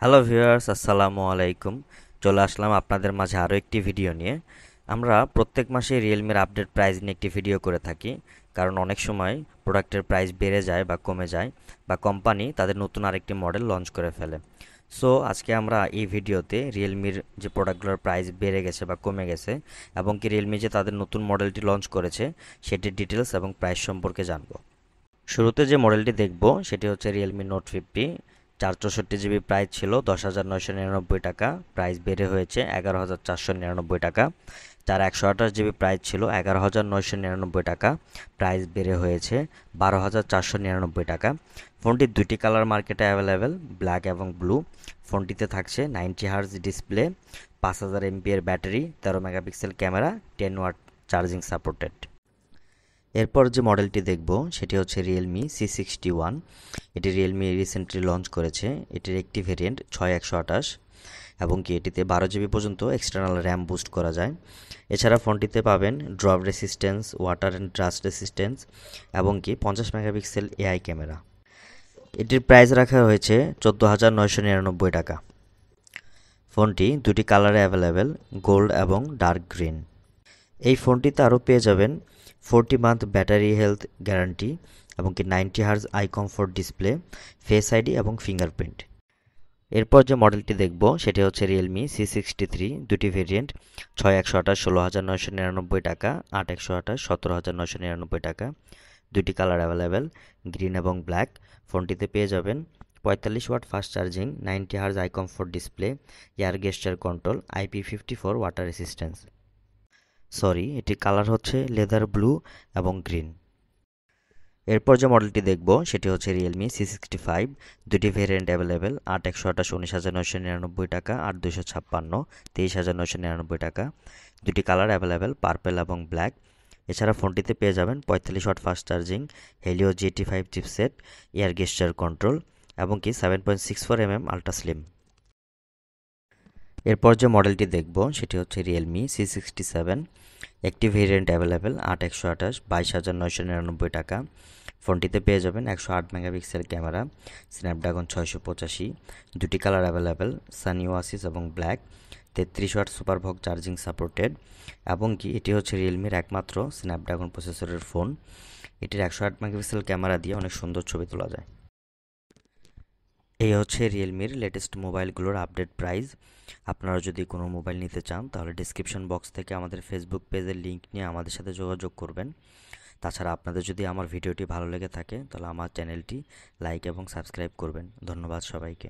Hello viewers, আসসালামু আলাইকুম। চলে আসলাম আপনাদের মাঝে আরও একটি ভিডিও নিয়ে। আমরা প্রত্যেক মাসে রিয়েলমির আপডেট প্রাইস নিয়ে একটি ভিডিও করে থাকি, কারণ অনেক সময় প্রোডাক্টের প্রাইস বেড়ে যায় বা কমে যায়, বা কোম্পানি তাদের নতুন আরেকটি মডেল লঞ্চ করে ফেলে। সো আজকে আমরা এই ভিডিওতে রিয়েলমির যে প্রোডাক্টগুলোর প্রাইস বেড়ে গেছে বা কমে গেছে, এবং কি রিয়েলমি যে তাদের নতুন মডেলটি লঞ্চ করেছে সেটির ডিটেলস এবং প্রাইস সম্পর্কে জানবো। শুরুতে যে মডেলটি দেখব সেটি হচ্ছে রিয়েলমি নোট 50। 464 জিবি প্রাইস ছিল 10,999 টাকা, প্রাইস বেড়ে হয়েছে 11,499 টাকা। 128 জিবি প্রাইস ছিল 11,999 টাকা, প্রাইস বেড়ে হয়েছে 12,499 টাকা। ফোনটির দুটি কালার মার্কেটে অ্যাভেলেবেল, ব্ল্যাক এবং ব্লু। ফোনটিতে থাকছে 90 হার্জ ডিসপ্লে, 5000 এমপিএর battery, 13 megapixel camera, 10 watt charging supported. এরপর যে মডেলটি দেখব সেটি হচ্ছে রিয়েলমি C61। এটি রিয়েলমি রিসেন্টলি লঞ্চ করেছে। এটির একটি ভেরিয়েন্ট 6128, এবং কি এটিতে 12 জিবি পর্যন্ত এক্সটার্নাল র্যাম বুস্ট করা যায়। এছাড়া ফোনটিতে পাবেন drop resistance, water and dust resistance, এবং কি 50 মেগাপিক্সেল এআই ক্যামেরা। এটির প্রাইস রাখা হয়েছে 14,999 টাকা। ফোনটি দুটি কালারে অ্যাভেলেবেল, গোল্ড এবং ডার্ক গ্রিন। এই ফোনটিতে আরও পেয়ে যাবেন 40 মান্থ ব্যাটারি হেলথ গ্যারান্টি, এবং কি 90 hertz eye comfort display, face ID এবং ফিঙ্গারপ্রিন্ট। এরপর যে মডেলটি দেখব সেটি হচ্ছে রিয়েলমি C63। দুটি ভেরিয়েন্ট, 6128 16,999 টাকা, 8128 17,999 টাকা। দুটি কালার অ্যাভেলেবেল, গ্রিন এবং ব্ল্যাক। ফোনটিতে পেয়ে যাবেন 45 watt fast charging, 90 hertz eye comfort display, air gesture control, IP54 water resistance. এটি কালার হচ্ছে লেদার ব্লু এবং গ্রিন। এরপর যে মডেলটি দেখব সেটি হচ্ছে রিয়েলমি C65। দুটি ভেরিয়েন্ট অ্যাভেলেবেল, 8128 19,999 টাকা, 8256 23,999 টাকা। দুটি কালার অ্যাভেলেবেল, পার্পেল এবং ব্ল্যাক। এছাড়া ফোনটিতে পেয়ে যাবেন 45 watt fast charging, Helio GT5 chipset, air gesture control, এবং কি 7.64 mm আল্ট্রা স্লিম। এরপর যে মডেলটি দেখব সেটি হচ্ছে রিয়েলমি C67। একটি ভেরিয়েন্ট অ্যাভেলেবেল, 8128 22,999 টাকা। ফোনটিতে পেয়ে যাবেন 108 মেগাপিক্সেল ক্যামেরা, স্ন্যাপড্রাগন 685। দুটি কালার অ্যাভেলেবেল, সানি ওয়াসিস এবং ব্ল্যাক, 33 ওয়াট সুপারভগ চার্জিং সাপোর্টেড, এবং কি এটি হচ্ছে রিয়েলমির একমাত্র স্ন্যাপড্রাগন প্রসেসরের ফোন। এটির 108 মেগাপিক্সেল ক্যামেরা দিয়ে অনেক সুন্দর ছবি তোলা যায়। এই হচ্ছে রিয়েলমির লেটেস্ট মোবাইলগুলোর আপডেট প্রাইস। আপনারা যদি কোনো মোবাইল নিতে চান তাহলে ডিসক্রিপশন বক্স থেকে আমাদের ফেসবুক পেজের লিঙ্ক নিয়ে আমাদের সাথে যোগাযোগ করবেন। তাছাড়া আপনাদের যদি আমার ভিডিওটি ভালো লেগে থাকে তাহলে আমার চ্যানেলটি লাইক এবং সাবস্ক্রাইব করবেন। ধন্যবাদ সবাইকে।